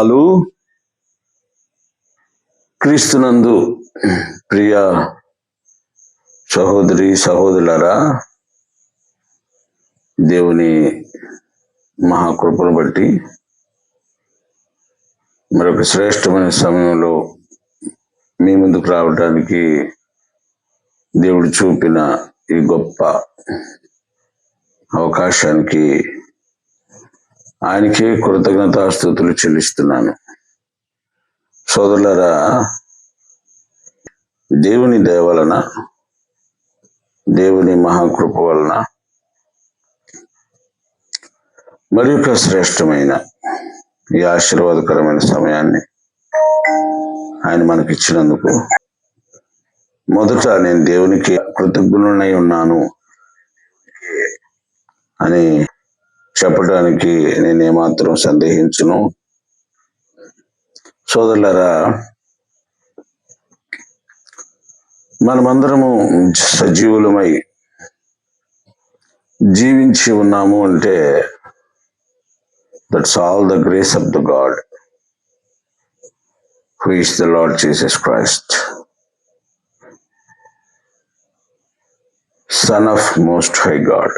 అలు క్రీస్తునందు ప్రియ సహోదరి సహోదరులారా, దేవుని మహాకృపను బట్టి మరొక శ్రేష్టమైన సమయంలో మీ ముందుకు రావడానికి దేవుడు చూపిన ఈ గొప్ప అవకాశానికి ఆయనకే కృతజ్ఞతాస్తుతులు చెల్లిస్తున్నాను. సోదరులారా, దేవుని దయ వలన, దేవుని మహాకృప వలన మరి ఒక శ్రేష్టమైన ఈ ఆశీర్వాదకరమైన సమయాన్ని ఆయన మనకిచ్చినందుకు మొదట నేను దేవునికి కృతజ్ఞుడనై ఉన్నాను అని చెప్పడానికి నేను ఏమాత్రం సందేహించును. సోదరులారా, మనమందరము సజీవులమై జీవించి ఉన్నాము అంటే that's all the grace of the God who is the Lord Jesus Christ, son of most high God.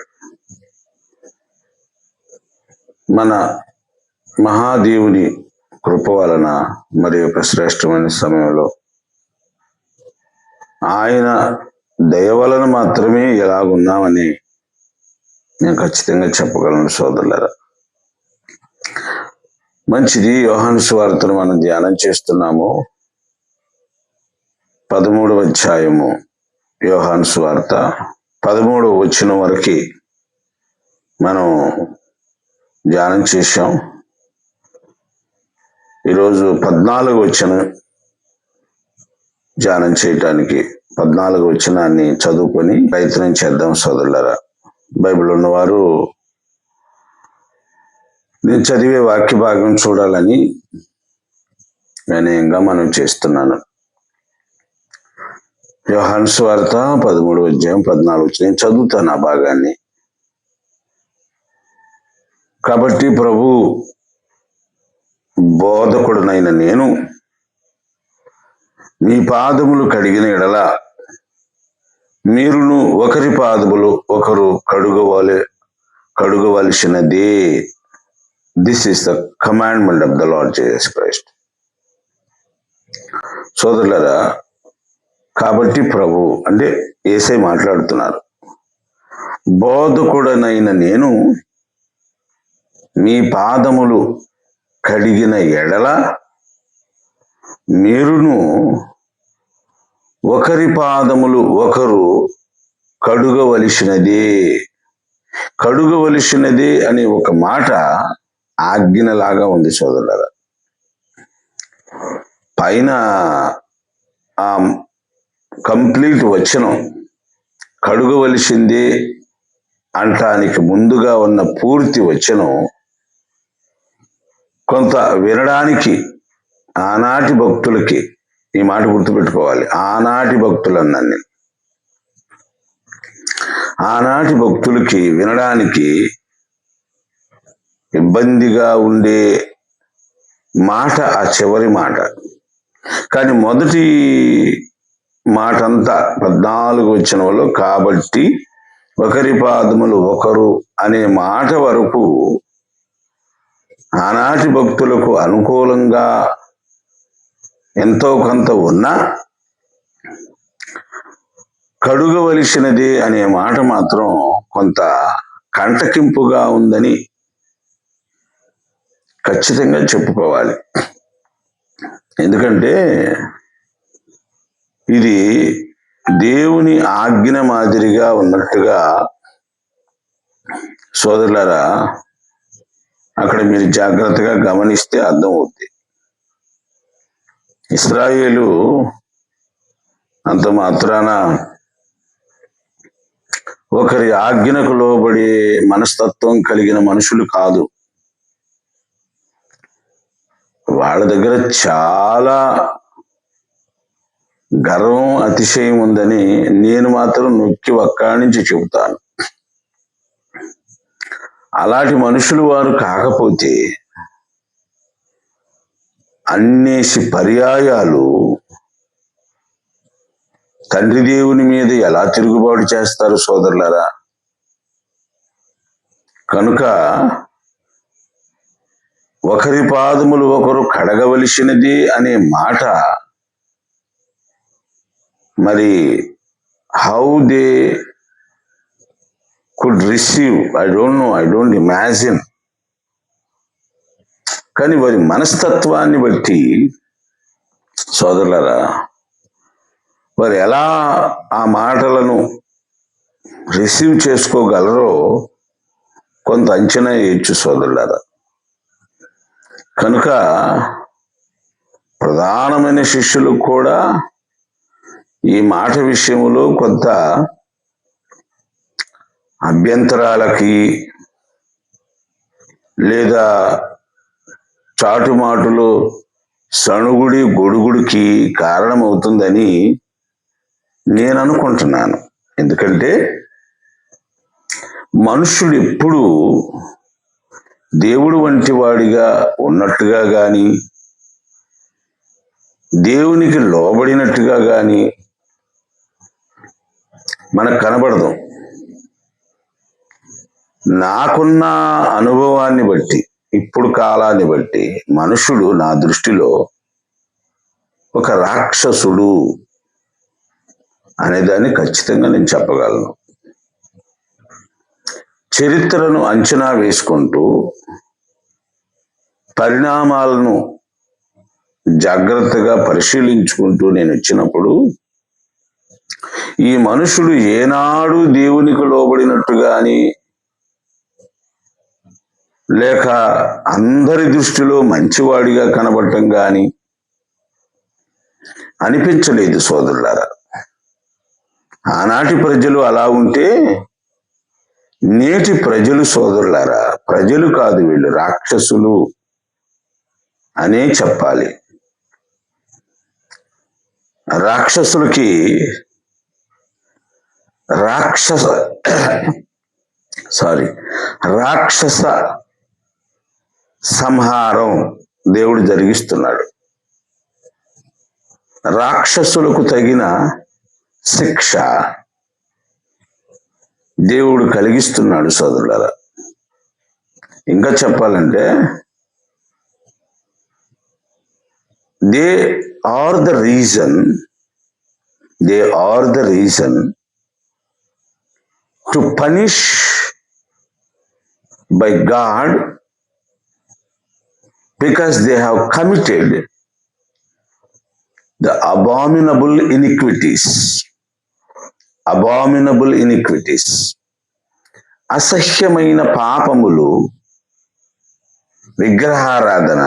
మన మహాదేవుని కృప వలన మరి ఒక శ్రేష్టమైన సమయంలో ఆయన దయ వలన మాత్రమే ఎలాగున్నామని నేను ఖచ్చితంగా చెప్పగలను. సోదరులారా, మంచిది. యోహాను సువార్తను మనం ధ్యానం చేస్తున్నాము. 13వ అధ్యాయము యోహాను సువార్త 13వ వచనం వరకు మనం ధ్యానం చేశాం. ఈరోజు 14వ వచనం ధ్యానం చేయటానికి 14వ వచనాన్ని చదువుకొని ప్రయత్నం చేద్దాం. సోదరులారా, బైబిల్ ఉన్నవారు నేను చదివే వాక్య భాగం చూడాలని వినయంగా మనం చేస్తున్నాను. యోహాను సువార్త 13వ అధ్యాయం 14వ వచనం నేను చదువుతాను ఆ భాగాన్ని. కాబట్టి ప్రభు బోధకుడునైన నేను మీ పాదములు కడిగిన ఎడల మీరును ఒకరి పాదములు ఒకరు కడుగవలసినదే. This is the commandment of the Lord Jesus Christ. సోదరులారా, కాబట్టి ప్రభు అంటే యేసయ్య మాట్లాడుతున్నారు. బోధకుడనైన నేను మీ పాదములు కడిగిన ఎడల మీరును ఒకరి పాదములు ఒకరు కడుగవలసినదే. కడుగవలసినదే అనే ఒక మాట ఆజ్ఞలాగా ఉంది. సోదరులారా, పైన ఆ కంప్లీట్ వచనం కడుగవలసిందే అంటానికి ముందుగా ఉన్న పూర్తి వచనం కొంత వినడానికి ఆనాటి భక్తులకి, ఈ మాట గుర్తుపెట్టుకోవాలి, ఆనాటి భక్తులు అన్నాను నేను, ఆనాటి భక్తులకి వినడానికి ఇబ్బందిగా ఉండే మాట ఆ చివరి మాట. కానీ మొదటి మాట అంతా 14వ వచనంలో కాబట్టి ఒకరి పాదములు ఒకరు అనే మాట వరకు ఆనాటి భక్తులకు అనుకూలంగా ఎంతో కొంత ఉన్నా కడుగవలసినది అనే మాట మాత్రం కొంత కంటకింపుగా ఉందని ఖచ్చితంగా చెప్పుకోవాలి. ఎందుకంటే ఇది దేవుని ఆజ్ఞ మాదిరిగా ఉన్నట్టుగా సోదరులారా అక్కడ మీరు జాగ్రత్తగా గమనిస్తే అర్థమవుతుంది. ఇశ్రాయేలు అంత మాత్రాన ఒకరి ఆజ్ఞకు లోబడే మనస్తత్వం కలిగిన మనుషులు కాదు. వాళ్ళ దగ్గర చాలా గర్వం, అతిశయం ఉందని నేను మాత్రం నొక్కి ఒక్కడి చెబుతాను. అలాంటి మనుషులు వారు కాకపోతే అన్నేసి పర్యాయాలు తండ్రి దేవుని మీద ఎలా తిరుగుబాటు చేస్తారు సోదరులారా. కనుక ఒకరి పాదములు ఒకరు కడగవలసినది అనే మాట మరి how they could receive, I don't imagine. కానీ వారి మనస్తత్వాన్ని బట్టి సోదరులారా వారు ఎలా ఆ మాటలను రిసీవ్ చేసుకోగలరో కొంత అంచనా వేయచ్చు సోదరులారా. కనుక ప్రధానమైన శిష్యులు కూడా ఈ మాట విషయంలో కొంత అభ్యంతరాలకి లేదా చాటుమాటులు సణుగుడి గొడుగుడికి కారణమవుతుందని నేను అనుకుంటున్నాను. ఎందుకంటే మనుషుడు ఎప్పుడు దేవుడు వంటి వాడిగా ఉన్నట్టుగా గాని దేవునికి లోబడినట్టుగా గాని మనకు కనబడదు. నాకున్న అనుభవాన్ని బట్టి, ఇప్పుడు కాలాన్ని బట్టి మనుషుడు నా దృష్టిలో ఒక రాక్షసుడు అనేదాన్ని ఖచ్చితంగా నేను చెప్పగలను. చరిత్రను అంచనా వేసుకుంటూ పరిణామాలను జాగ్రత్తగా పరిశీలించుకుంటూ నేను వచ్చినప్పుడు ఈ మనుషుడు ఏనాడు దేవునికి లోబడినట్టు గాని లేక అందరి దృష్టిలో మంచివాడిగా కనబడటం గాని అనిపించలేదు సోదరులారా. ఆనాటి ప్రజలు అలా ఉంటే నేటి ప్రజలు సోదరులారా, ప్రజలు కాదు వీళ్ళు, రాక్షసులు అనే చెప్పాలి. రాక్షసులకి రాక్షస సంహారం దేవుడు జరిగిస్తున్నాడు. రాక్షసులకు తగిన శిక్ష దేవుడు కలిగిస్తున్నాడు సోదరులారా. ఇంకా చెప్పాలంటే they are the reason to punish by God because they have committed the abominable iniquities. అసహ్యమైన పాపములు, విగ్రహారాధన,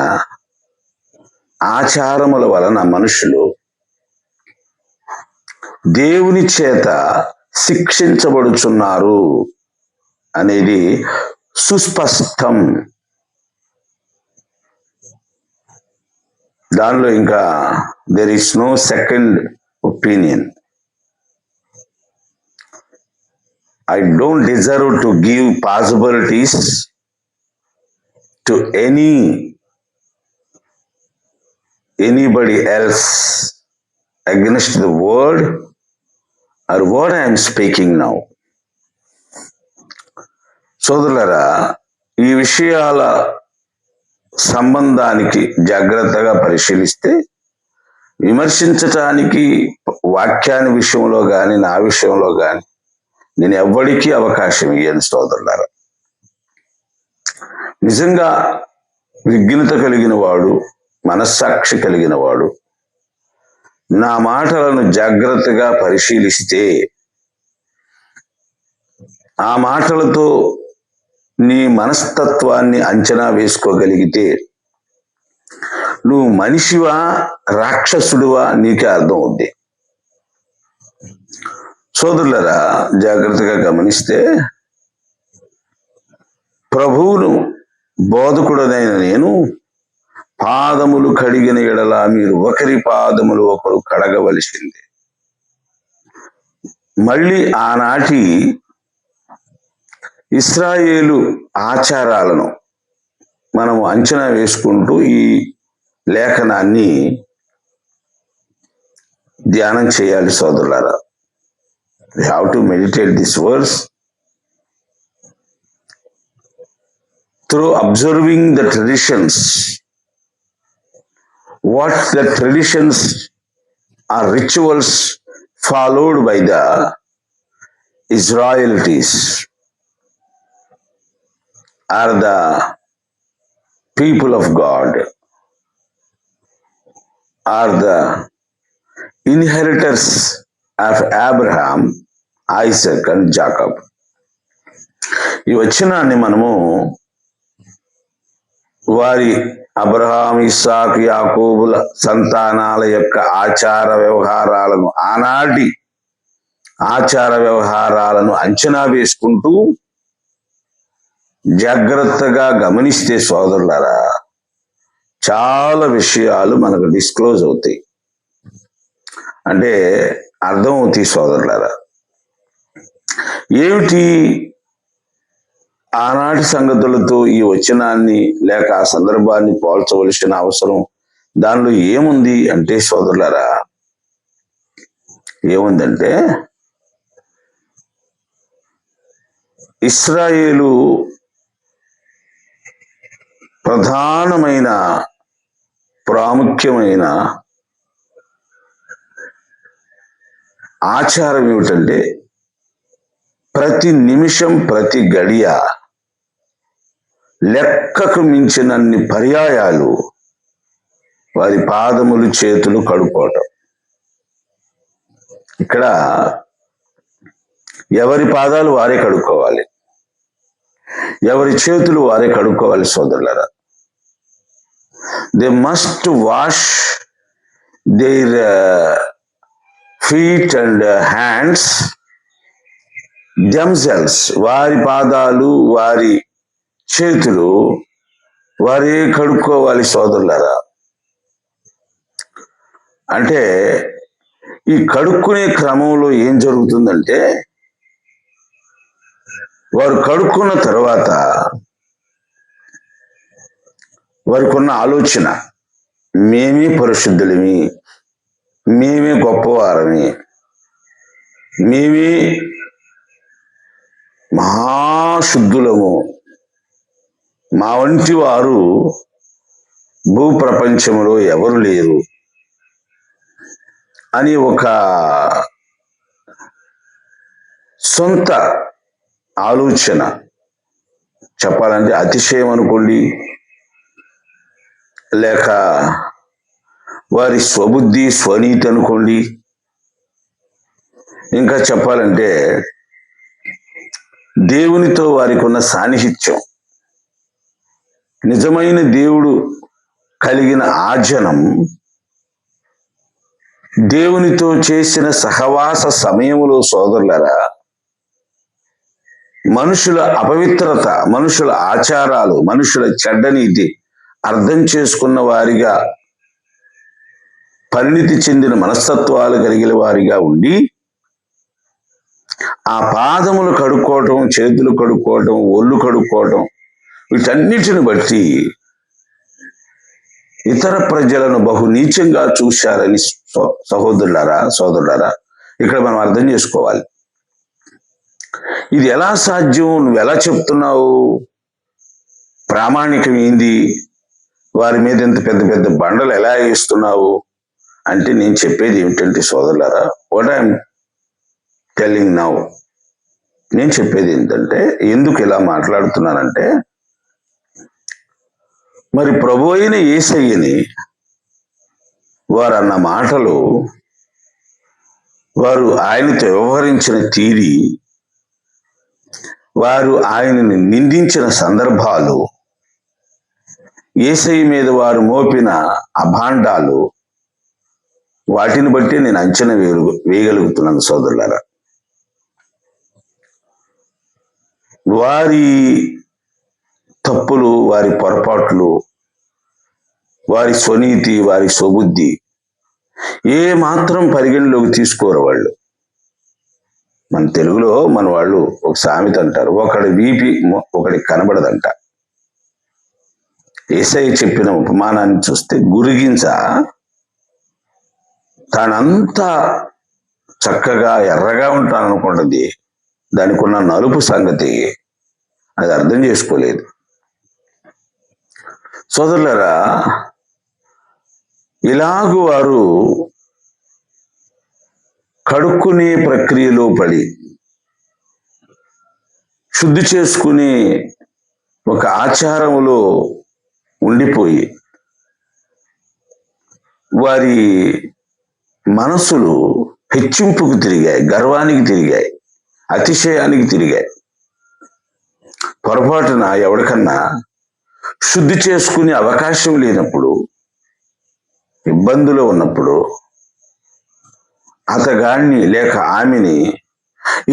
ఆచారముల వలన మనుషులు దేవుని చేత శిక్షించబడుచున్నారు అనేది సుస్పష్టం. దానిలో ఇంకా there is no second opinion. I don't deserve to give possibilities to anybody else against the word or what I am speaking now. సోదరులారా, ఈ విషయాల సంబంధానికి జాగ్రత్తగా పరిశీలిస్తే విమర్శించటానికి వాక్యాన్ని విషయంలో కానీ నా విషయంలో కానీ నేను ఎవ్వడికి అవకాశం ఇయ్యను సోదరులారా. నిజంగా విఘ్నత కలిగిన వాడు, మనస్సాక్షి కలిగిన వాడు నా మాటలను జాగ్రత్తగా పరిశీలిస్తే ఆ మాటలతో నీ మనస్తత్వాన్ని అంచనా వేసుకోగలిగితే నువ్వు మనిషివా రాక్షసుడివా నీకే అర్థం అవుద్ది. సోదరులరా, జాగ్రత్తగా గమనిస్తే ప్రభువును బోధకుడనైన నేను పాదములు కడిగిన ఎడల మీరు ఒకరి పాదములు ఒకరు కడగవలసిందే. మళ్ళీ ఆనాటి ఇశ్రాయేలు ఆచారాలను మనం అంచనా వేసుకుంటూ ఈ లేఖనాన్ని ధ్యానం చేయాలి సోదరులారా. We have to meditate this verse through observing the traditions. What the traditions are rituals followed by the Israelites are the people of God, are the inheritors of Abraham, Isaac and Jacob. ఈ వచనాన్ని మనము వారి Abraham, ఇస్సాకు, యాకోబుల సంతానాల యొక్క ఆచార వ్యవహారాలను, ఆనాటి ఆచార వ్యవహారాలను అంచనా వేసుకుంటూ జాగ్రత్తగా గమనిస్తే సోదరులారా, చాలా విషయాలు మనకు డిస్క్లోజ్ అవుతాయి, అంటే అర్థం అవుతాయి సోదరులారా. ఏమిటి ఆనాటి సంగతులతో ఈ వచనాన్ని లేక ఆ సందర్భాన్ని పోల్చవలసిన అవసరం దానిలో ఏముంది అంటే సోదరులారా, ఏముందంటే ఇశ్రాయేలు ప్రధానమైన ప్రాముఖ్యమైన ఆచారం ఏమిటంటే ప్రతి నిమిషం ప్రతి గడియ లెక్కకు మించినన్ని పర్యాయాలు వారి పాదములు చేతులు కడుక్కోవటం. ఇక్కడ ఎవరి పాదాలు వారే కడుక్కోవాలి, ఎవరి చేతులు వారే కడుక్కోవాలి సోదరులారా. They must wash there feet and hands themselves. వారి పాదాలు వారి చేతులు వారే కడుక్కోవాలి సోదరులారా. అంటే ఈ కడుక్కునే క్రమంలో ఏం జరుగుతుందంటే, వారు కడుక్కున్న తర్వాత వారికి ఉన్న ఆలోచన, మేమే పరిశుద్ధులమి, మేమే గొప్పవారమి, మేమే మహాశుద్ధులము, మా వంటి వారు భూప్రపంచంలో ఎవరు లేరు అని ఒక సొంత ఆలోచన, చెప్పాలంటే అతిశయం అనుకోండి, లేక వారి స్వబుద్ధి స్వనీతి అనుకోండి, ఇంకా చెప్పాలంటే దేవునితో వారికి ఉన్న సాన్నిహిత్యం, నిజమైన దేవుడు కలిగిన ఆజనం, దేవునితో చేసిన సహవాస సమయంలో సోదరులరా, మనుషుల అపవిత్రత, మనుషుల ఆచారాలు, మనుషుల చెడ్డనీతి అర్థం చేసుకున్న వారిగా, పరిణితి చెందిన మనస్తత్వాలు కలిగిన వారిగా ఉండి ఆ పాదములు కడుక్కోవటం, చేతులు కడుక్కోవటం, ఒళ్ళు కడుక్కోవటం, వీటన్నిటిని బట్టి ఇతర ప్రజలను బహు నీచంగా చూశారని సోదరులారా ఇక్కడ మనం అర్థం చేసుకోవాలి. ఇది ఎలా సాధ్యం? నువ్వు ఎలా చెప్తున్నావు? ప్రామాణికం ఏంది? వారి మీద ఇంత పెద్ద పెద్ద బండలు ఎలా వేస్తున్నావు అంటే, నేను చెప్పేది ఏమిటంటే సోదరులారా, వాట్ ఐఎమ్ టెల్లింగ్ నౌ, నేను చెప్పేది ఏంటంటే, ఎందుకు ఇలా మాట్లాడుతున్నానంటే, మరి ప్రభు అయిన యేసయ్యని వారు అన్న మాటలు, వారు ఆయనతో వ్యవహరించిన తీరి, వారు ఆయనని నిందించిన సందర్భాలు, యేసయ్య మీద వారు మోపిన అభాండాలు, వాటిని బట్టి నేను అంచనా వేయగలుగుతున్నాను సోదరులారా. వారి తప్పులు, వారి పొరపాట్లు, వారి స్వనీతి, వారి స్వబుద్ధి ఏ మాత్రం పరిగణలోకి తీసుకోరు వాళ్ళు. మన తెలుగులో మన వాళ్ళు ఒక సామెత అంటారు, ఒకడి వీపి ఒకడికి కనబడదంట. యేసయ్య చెప్పిన ఉపమానాన్ని చూస్తే గురిగింజ తానంతా చక్కగా ఎర్రగా ఉంటాననుకుంటుంది, దానికి ఉన్న నలుపు సంగతి అది అర్థం చేసుకోలేదు. సోదరులారా, ఇలాగు వారు కడుక్కునే ప్రక్రియలో పడి శుద్ధి చేసుకునే ఒక ఆచారములో ఉండిపోయి వారి మనసులు హెచ్చింపుకు తిరిగాయి, గర్వానికి తిరిగాయి, అతిశయానికి తిరిగాయి. పొరపాటున ఎవరికన్నా శుద్ధి చేసుకునే అవకాశం లేనప్పుడు, ఇబ్బందులు ఉన్నప్పుడు అతగాడిని లేక ఆమెని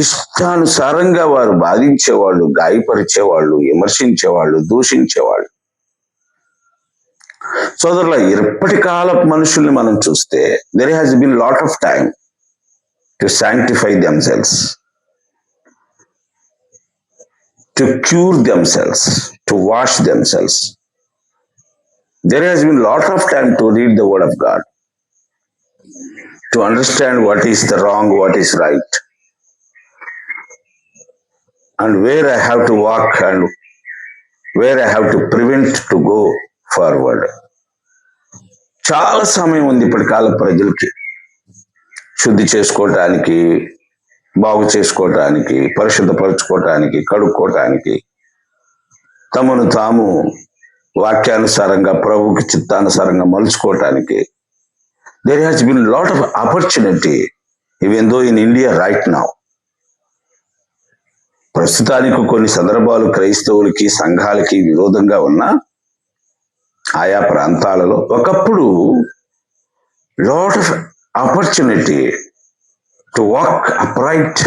ఇష్టానుసారంగా వారు బాధించేవాళ్ళు, గాయపరిచేవాళ్ళు, విమర్శించేవాళ్ళు, దూషించేవాళ్ళు. సోదరుల, ఇప్పటి కాలపు మనుషుల్ని మనం చూస్తే there has been lot of time to sanctify themselves, to cure themselves, to wash themselves. There has been lot of time to read the word of God, to understand what is the wrong, what is right, and where I have to walk and where I have to prevent to go forward. చాలా సమయం ఉంది ఇప్పటి కాల ప్రజలకి శుద్ధి చేసుకోవటానికి, బాగు చేసుకోవటానికి, పరిశుద్ధపరచుకోవటానికి, కడుక్కోవటానికి, తమను తాము వాక్యానుసారంగా ప్రభుకి చిత్తానుసారంగా మలుచుకోవటానికి. There has been lot of opportunity even though in India right now. ప్రస్తుతానికి కొన్ని సందర్భాలు క్రైస్తవులకి, సంఘాలకి విరోధంగా ఉన్న ఆయా ప్రాంతాలలో ఒకప్పుడు lot of opportunity to walk upright,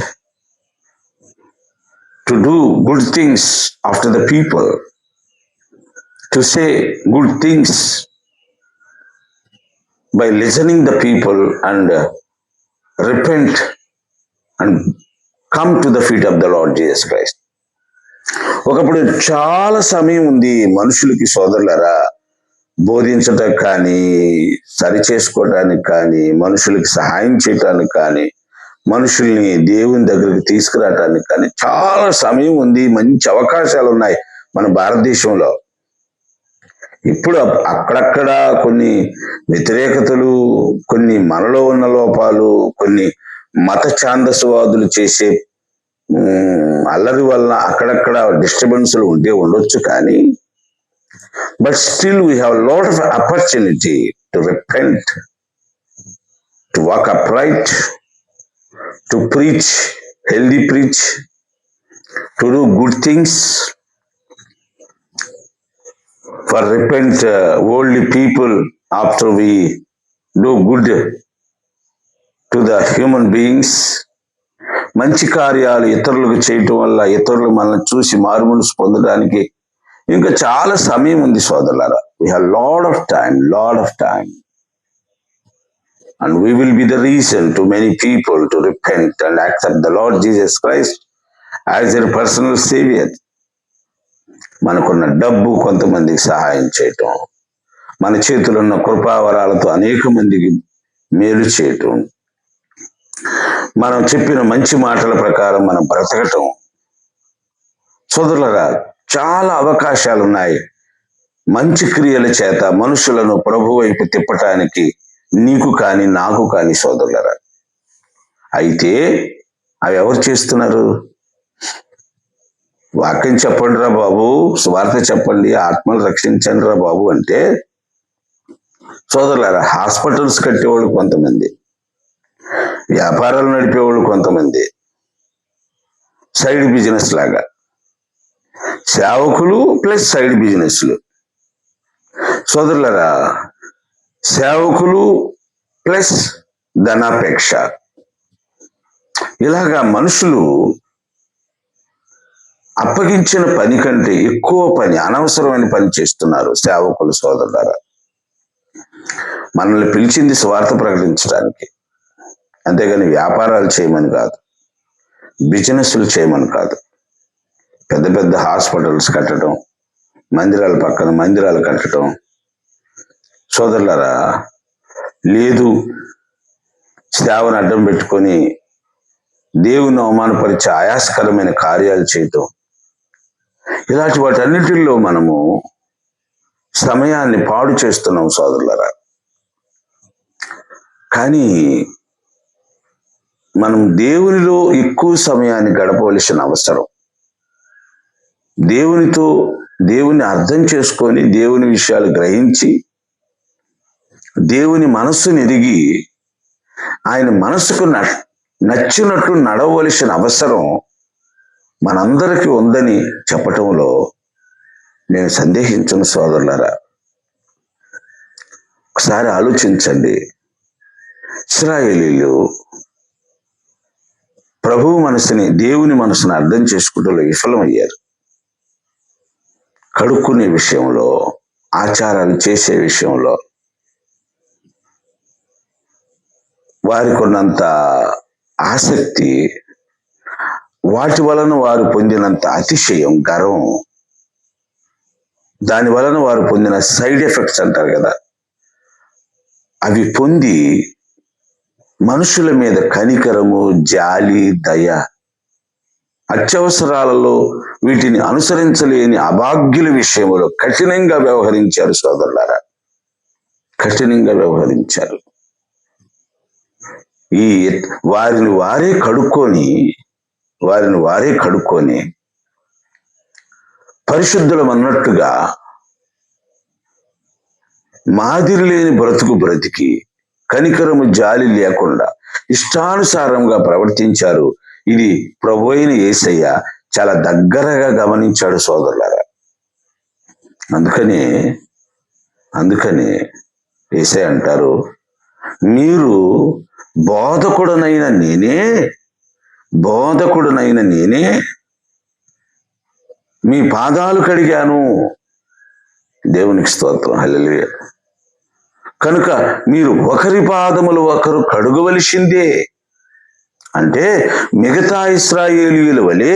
to do good things after the people, to say good things by listening the people and repent and come to the feet of the Lord Jesus Christ. ఒకప్పుడు చాలా సమయం ఉంది మనుషులకి, సోదరులరా, బోధించటానికి కానీ, సరి చేసుకోవటానికి కానీ, మనుషులకి సహాయం చేయటానికి కానీ, మనుషుల్ని దేవుని దగ్గరికి తీసుకురావటానికి కానీ చాలా సమయం ఉంది, మంచి అవకాశాలు ఉన్నాయి మన భారతదేశంలో. ఇప్పుడు అక్కడక్కడ కొన్ని వ్యతిరేకతలు, కొన్ని మనలో ఉన్న లోపాలు, కొన్ని మత ఛాందసవాదులు చేసే అల్లరి వల్ల అక్కడక్కడ డిస్టర్బెన్స్లు ఉండొచ్చు, కానీ but still we have lot of opportunity to repent, to walk upright, to preach healthy preach, to do good things, for repent worldly people after we do good to the human beings. మంచి కార్యాలు ఇతరులకు చేయటం వల్ల ఇతరులు మనల్ని చూసి మారుమనసు పొందడానికి ఇంకా చాలా సమయం ఉంది సోదరులారా. We have lot of time, and we will be the reason to many people to repent and accept the Lord Jesus Christ as their personal savior. మనకున్న డబ్బు కొంతమందికి సహాయం చేయటం, మన చేతుల్లో ఉన్న కృపావరాలతో అనేక మందికి మేలు చేయటం, మనం చెప్పిన మంచి మాటల ప్రకారం మనం బ్రతకటం. సోదరులరా, చాలా అవకాశాలు ఉన్నాయి మంచి క్రియల చేత మనుషులను ప్రభు వైపు తిప్పటానికి, నీకు కానీ నాకు కానీ సోదరులరా. అయితే అవి ఎవరు చేస్తున్నారు? వాక్యం చెప్పండి రా బాబు, స్వార్థ చెప్పండి, ఆత్మలు రక్షించండి రా బాబు అంటే సోదరులారా, హాస్పిటల్స్ కట్టేవాళ్ళు కొంతమంది, వ్యాపారాలు నడిపేవాళ్ళు కొంతమంది, సైడ్ బిజినెస్ లాగా సేవకులు ప్లస్ సైడ్ బిజినెస్లు. సోదరులారా, సేవకులు ప్లస్ ధనాపేక్ష, ఇలాగా మనుషులు అప్పగించిన పని కంటే ఎక్కువ పని, అనవసరమైన పని చేస్తున్నారు సేవకులు. సోదరులారా, మనల్ని పిలిచింది స్వార్థ ప్రకటించడానికి, అంతేగాని వ్యాపారాలు చేయమని కాదు, బిజినెస్లు చేయమని కాదు. పెద్ద పెద్ద హాస్పిటల్స్ కట్టడం, మందిరాల పక్కన మందిరాలు కట్టడం. సోదరులారా, లేదు సేవను అడ్డం పెట్టుకొని దేవుని అవమానపరిచే ఆయాసకరమైన కార్యాలు చేయటం, ఇలాంటి వాటన్నిటిల్లో మనము సమయాన్ని పాడు చేస్తున్నాం సోదరులారా. కానీ మనం దేవునిలో ఎక్కువ సమయాన్ని గడపవలసిన అవసరం, దేవునితో దేవుని అర్థం చేసుకొని దేవుని విషయాలు గ్రహించి దేవుని మనస్సుని ఎరిగి ఆయన మనసుకు నచ్చినట్లు నడవలసిన అవసరం మనందరికీ ఉందని చెప్పటంలో నేను సందేహించను సోదరులారా. ఒకసారి ఆలోచించండి. ఇశ్రాయేలీలు ప్రభువు మనసుని, దేవుని మనసుని అర్థం చేసుకుంటూ విఫలమయ్యారు. కడుక్కునే విషయంలో, ఆచారాలు చేసే విషయంలో వారికి ఉన్నంత ఆసక్తి, వాటి వలన వారు పొందినంత అతిశయం, గర్వం, దాని వలన వారు పొందిన సైడ్ ఎఫెక్ట్స్ అంటారు కదా, అవి పొంది మనుషుల మీద కనికరము, జాలి, దయ, అత్యవసరాలలో వీటిని అనుసరించలేని అభాగ్యుల విషయంలో కఠినంగా వ్యవహరించారు సోదరులారా, కఠినంగా వ్యవహరించారు. ఈ వారిని వారే కడుక్కొని పరిశుద్ధులం అన్నట్టుగా మాదిరి లేని బ్రతుకు బ్రతికి కనికరము, జాలి లేకుండా ఇష్టానుసారంగా ప్రవర్తించారు. ఇది ప్రభువైన యేసయ్య చాలా దగ్గరగా గమనించాడు సోదరులారా. అందుకనే యేసయ్య అంటారు, మీరు బోధకుడనైన నేనే మీ పాదాలు కడిగాను. దేవునికి స్తోత్రం, హల్లెలూయా. కనుక మీరు ఒకరి పాదములు ఒకరు కడుగవలసిందే. అంటే మిగతా ఇశ్రాయేలీయుల వలె,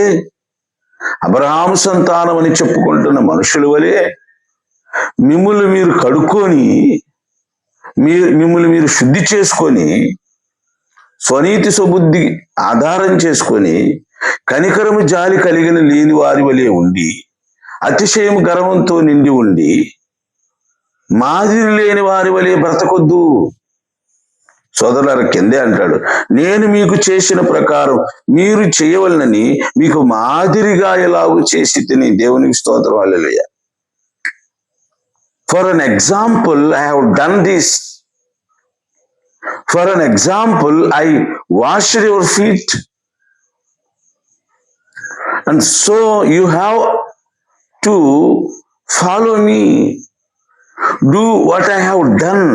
అబ్రహాము సంతానం అని చెప్పుకుంటున్న మనుషుల వలె మిమ్ములు మీరు కడుక్కొని, మిమ్ములు మీరు శుద్ధి చేసుకొని, స్వనీతి సుబుద్ధి ఆధారం చేసుకొని, కనికరము, జాలి కలిగిన లేని వారి వలె ఉండి, అతిశయము, గర్వంతో నిండి ఉండి, మాదిరి లేని వారి వలె బ్రతకొద్దు. సోదరులారా, కిందే అంటాడు, నేను మీకు చేసిన ప్రకారం మీరు చేయవలనని మీకు మాదిరిగా ఎలాగూ చేసి తిని. దేవునికి స్తోత్రం, హల్లెలూయా. For an example, I have done this. For an example, I washed your feet. And so you have to follow me. Do what I have done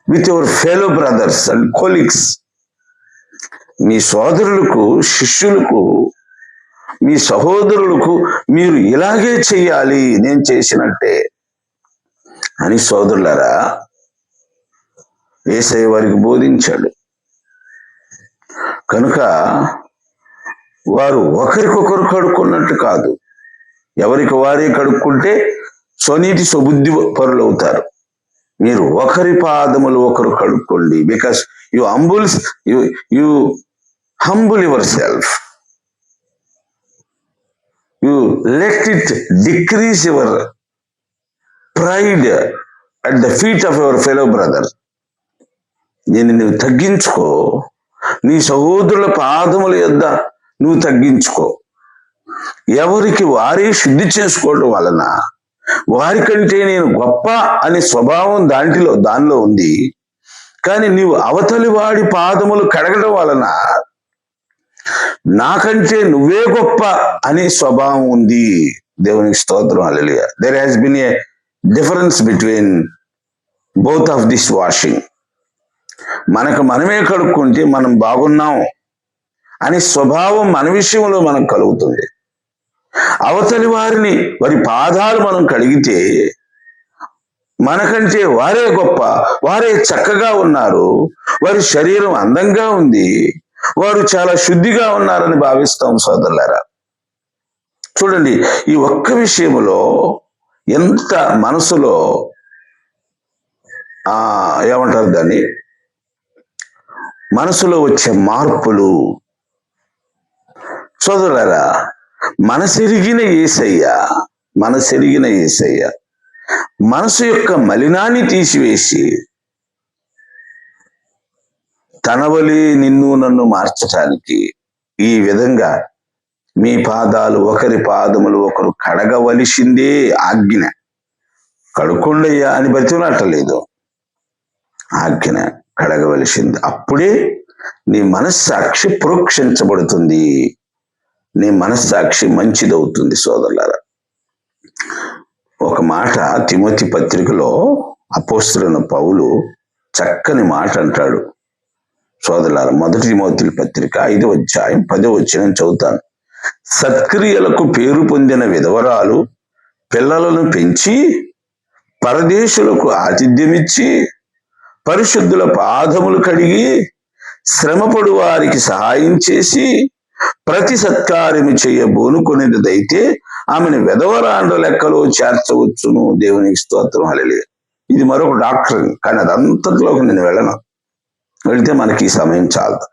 with your fellow brothers and colleagues. మీ సోదరులకు, శిష్యులకు, మీ సహోదరులకు మీరు ఇలాగే చెయ్యాలి, నేను చేసినట్టే అని సోదరులారా యేసయ్య వారికి బోధించాడు. కనుక వారు ఒకరికొకరు కడుక్కున్నట్టు కాదు, ఎవరికి వారే కడుక్కుంటే స్వనీతి సుబుద్ధి పరులు అవుతారు. మీరు ఒకరి పాదములు ఒకరు కడుక్కోండి. Because you humble your self, you let it decrease your pride at the feet of your fellow brother. నువ్వు తగ్గించుకో, నీ సహోదరుల పాదముల యొద్ద నువ్వు తగ్గించుకో. ఎవరికి వారే శుద్ధి చేసుకోవడం వలన వారికంటే నేను గొప్ప అనే స్వభావం దానిలో ఉంది. కానీ నీవు అవతలి వాడి పాదములు కడగడం వలన నాకంటే నువ్వే గొప్ప అనే స్వభావం ఉంది. దేవునికి స్తోత్రం, హల్లెలూయా. There has been a difference between both of this washing. మనకు మనమే కడుక్కుంటే మనం బాగున్నాం అనే స్వభావం మన విషయంలో మనకు కలుగుతుంది. అవతలి వారి పాదాలు మనం కడిగితే మనకంటే వారే గొప్ప, వారే చక్కగా ఉన్నారు, వారి శరీరం అందంగా ఉంది, వారు చాలా శుద్ధిగా ఉన్నారని భావిస్తాం సోదరులారా. చూడండి, ఈ ఒక్క విషయంలో ఎంత మనసులో ఏమంటారు దాన్ని, మనసులో వచ్చే మార్పులు. సోదరులారా, మనసెరిగిన యేసయ్య, మనసెరిగిన యేసయ్య మనసు యొక్క మలినాన్ని తీసివేసి తనవలి నిన్ను నన్ను మార్చటానికి ఈ విధంగా మీ పాదాలు ఒకరి పాదములు ఒకరు కడగవలసిందే ఆజ్ఞ. కడుక్కోండయ్యా అని బతిమలాటలేదు, ఆజ్ఞ కడగవలసింది. అప్పుడే నీ మనస్సాక్షి ప్రోక్షించబడుతుంది, నీ మనస్సాక్షి మంచిదవుతుంది. సోదరులారా, ఒక మాట తిమోతి పత్రికలో అపోస్తలుడైన పౌలు చక్కని మాట అంటాడు. సోదరులారా, 1 తిమోతి పత్రిక 5వ అధ్యాయం 10వ వచనం చదువుతాను. సత్క్రియలకు పేరు పొందిన విధవరాలు పిల్లలను పెంచి పరదేశులకు ఆతిథ్యమిచ్చి పరిశుద్ధుల పాదములు కడిగి శ్రమపడు వారికి సహాయం చేసి ప్రతి సత్కార్యము చేయబోనుకొనిదైతే ఆమెను విధవరాండ్ర లెక్కలో చేర్చవచ్చును. దేవునికి స్తోత్రం. హల్లెలూయా. ఇది మరొక డాక్టర్, కానీ అదంతట్లోకి నేను వెళ్ళను. వెళితే మనకి ఈ సమయం చాలదు.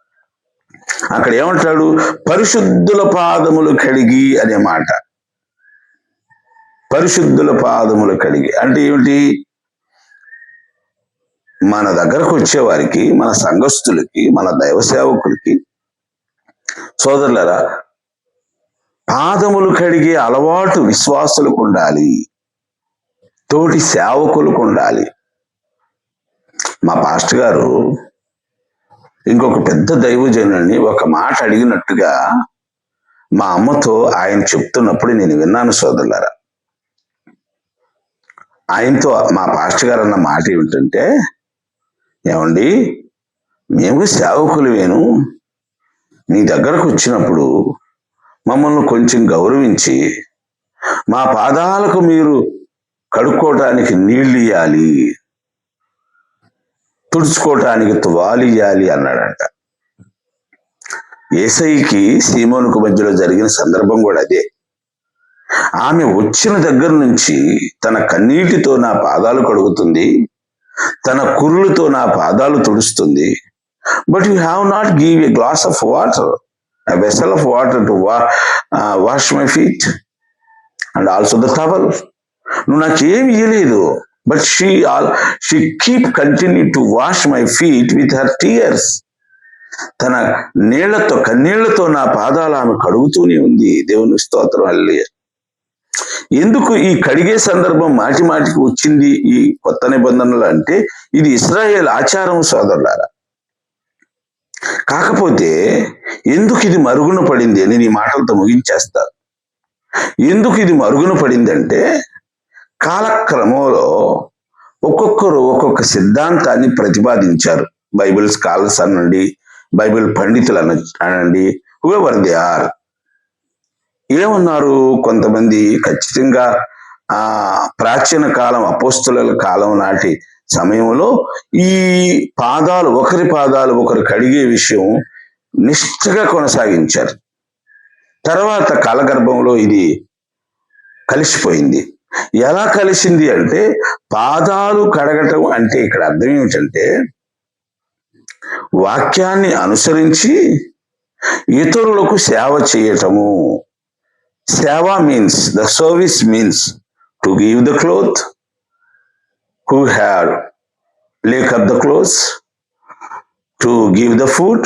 అక్కడ ఏమంటాడు? పరిశుద్ధుల పాదములు కడిగి అనే మాట. పరిశుద్ధుల పాదములు కడిగి అంటే ఏమిటి? మన దగ్గరకు వచ్చే వారికి, మన సంఘస్థులకి, మన దైవ సేవకులకి, సోదరులరా, పాదములు కడిగే అలవాటు విశ్వాసులకు ఉండాలి, తోటి సేవకులకు ఉండాలి. మా పాస్టర్ గారు ఇంకొక పెద్ద దైవజనుని ఒక మాట అడిగినట్టుగా మా అమ్మతో ఆయన చెప్తున్నప్పుడు నేను విన్నాను. సోదరులారా, ఆయనతో మా పాస్టర్ గారు అన్న మాట ఏమిటంటే, ఏమండి, మేము సేవకులవేను, మీ దగ్గరకు వచ్చినప్పుడు మమ్మల్ని కొంచెం గౌరవించి మా పాదాలకు మీరు కడుక్కోవటానికి నీళ్ళు ఇయ్యాలి, తుడుచుకోవటానికి తువాలు ఇయ్యాలి అన్నాడంట. యేసయ్యకి సీమోనుకు మధ్యలో జరిగిన సందర్భం కూడా అదే. ఆమె వచ్చిన దగ్గర నుంచి తన కన్నీటితో నా పాదాలు కడుగుతుంది, తన కురులతో నా పాదాలు తుడుస్తుంది. But you have not give a glass of water, a vessel of water to wash my feet and also the towel. నువ్వు నాకేం ఇయ్యలేదు. But she keep continue to wash my feet with her tears. తన నీళ్లతో, కన్నీళ్లతో నా పాదాలు ఆమె కడుగుతూనే ఉంది. దేవుని స్తోత్రం. హల్లెలూయా. ఎందుకు ఈ కడిగే సందర్భం మాటి మాటికి వచ్చింది ఈ కొత్త నిబంధనలు అంటే, ఇది ఇశ్రాయేల్ ఆచారం సోదరులారా. కాకపోతే ఎందుకు ఇది మరుగున పడింది అని ఈ మాటలతో ముగించేస్తారు. ఎందుకు ఇది మరుగున పడింది అంటే, కాలక్రమంలో ఒక్కొక్కరు ఒక్కొక్క సిద్ధాంతాన్ని ప్రతిపాదించారు. బైబిల్ స్కాలర్స్ అనండి, బైబిల్ పండితులు అనండి, హూఎవర్ దే ఆర్. ఏమన్నారు? కొంతమంది ఖచ్చితంగా ప్రాచీన కాలం, అపోస్తలుల కాలం నాటి సమయంలో ఈ పాదాలు, ఒకరి పాదాలు ఒకరు కడిగే విషయం నిష్ఠగా కొనసాగించారు. తర్వాత కాలగర్భంలో ఇది కలిసిపోయింది. ఎలా కలిసింది అంటే, పాదాలు కడగటం అంటే ఇక్కడ అర్థం ఏమిటంటే, వాక్యాన్ని అనుసరించి ఇతరులకు సేవ చేయటము. సేవ means, the service means to give the cloth who had lack of the clothes, to give the food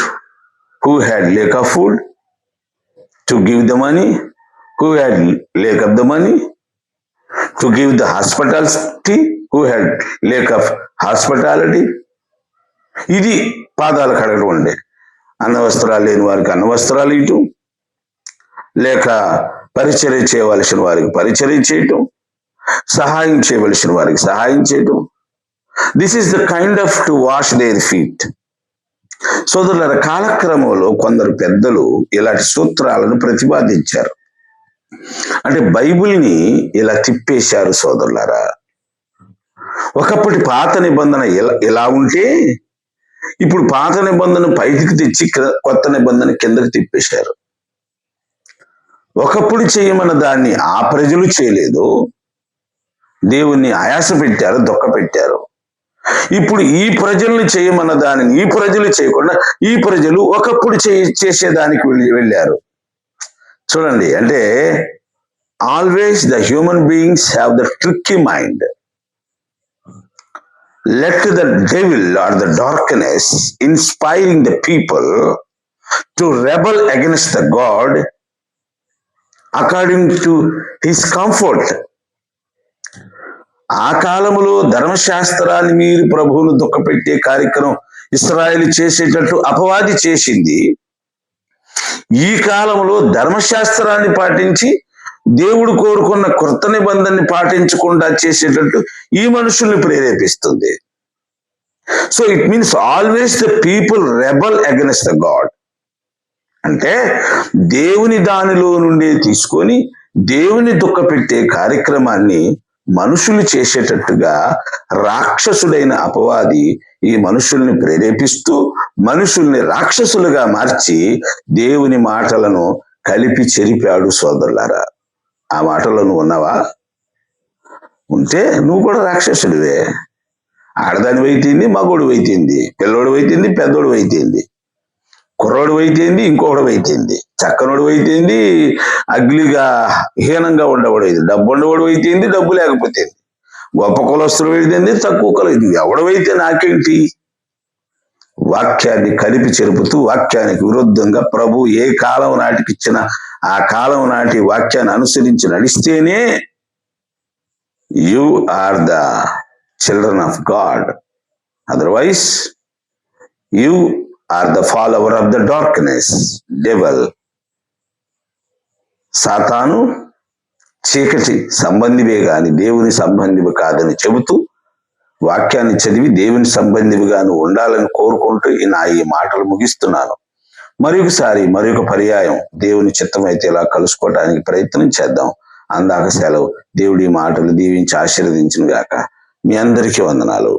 who had lack of food, to give the money who had lack of the money, to give the hospitality who had lack of hospitality. ఇది పాదాలు కడగడం ఉండే. అన్న వస్త్రాలు లేని వారికి అన్న వస్త్రాలు ఇవ్వటం, లేక పరిచర్య చేయవలసిన వారికి పరిచర్య చేయటం, సహాయం చేయవలసిన వారికి సహాయం చేయటం. This is the kind off to wash there feet. సోదరుల, కాలక్రమంలో కొందరు పెద్దలు ఇలాంటి సూత్రాలను ప్రతిపాదించారు. అంటే బైబిల్ని ఇలా తిప్పేశారు సోదరులారా. ఒకప్పటి పాత నిబంధన ఇలా ఉంటే, ఇప్పుడు పాత నిబంధన పైకి తెచ్చి కొత్త నిబంధన కిందకి తిప్పేశారు. ఒకప్పుడు చేయమన్న దాన్ని ఆ ప్రజలు చేయలేదు, దేవుణ్ణి ఆయాస పెట్టారు, దుఃఖ పెట్టారు. ఇప్పుడు ఈ ప్రజల్ని చేయమన్న దానిని ఈ ప్రజలు చేయకుండా ఈ ప్రజలు ఒకప్పుడు చేసేదానికి వెళ్ళారు. చూడండి, అంటే always the human beings have the tricky mind. Let the devil or the darkness inspiring the people to rebel against the God according to his comfort. ఆ కాలములో ధర్మశాస్త్రాన్ని మీరు ప్రభువును దుఃఖపెట్టే కార్యక్రమం ఇశ్రాయేలు చేసేటట్టు అపవాది చేసింది. ఈ కాలంలో ధర్మశాస్త్రాన్ని పాటించి దేవుడు కోరుకున్న కృత నిబంధనని పాటించకుండా చేసేటట్టు ఈ మనుషుల్ని ప్రేరేపిస్తుంది. So it means always the people rebel against the God. అంటే దేవుని దానిలో నుండి తీసుకొని దేవుని దుఃఖపెట్టే కార్యక్రమాన్ని మనుషులు చేసేటట్టుగా రాక్షసుడైన అపవాది ఈ మనుషుల్ని ప్రేరేపిస్తూ మనుషుల్ని రాక్షసులుగా మార్చి దేవుని మాటలను కలిపి చెరిపాడు. సోదరులారా, ఆ మాటలో నువ్వు ఉన్నావా? ఉంటే నువ్వు కూడా రాక్షసుడివే. ఆడదాని వైతేంది, మగోడు వైతేంది, పిల్లోడు వైతేంది, పెద్దోడు వైతేంది, కుర్రోడు వైతేంది, ఇంకొకడు వైతేంది, చక్కనోడు వైతేంది, అగ్లిగా హీనంగా ఉండవాడు అయితే, డబ్బు ఉండవాడు వైతేంది, డబ్బు లేకపోతే గొప్ప కులస్తుడు వైతేంది, తక్కువ కులైంది, ఎవడవైతే నాకేంటి? వాక్యాన్ని కలిపి చెరుపుతూ వాక్యానికి విరుద్ధంగా ప్రభు ఏ కాలం నాటికి ఇచ్చిన ఆ కాలం నాటి వాక్యాన్ని అనుసరించి నడిస్తేనే you are the children of God. Otherwise, you are the follower of the darkness, devil. సాతాను చీకటి సంబంధివే గాని దేవుని సంబంధివి కాదని చెబుతూ వాక్యాన్ని చదివి దేవుని సంబంధివిగాను ఉండాలని కోరుకుంటూ ఈ మాటలు ముగిస్తున్నాను. మరొక పర్యాయం దేవుని చిత్తమైతే ఇలా కలుసుకోవడానికి ప్రయత్నం చేద్దాం. అందాక సెలవు. దేవుడి మాటలు దీవించి ఆశీర్వదించును గాక. మీ అందరికీ వందనాలు.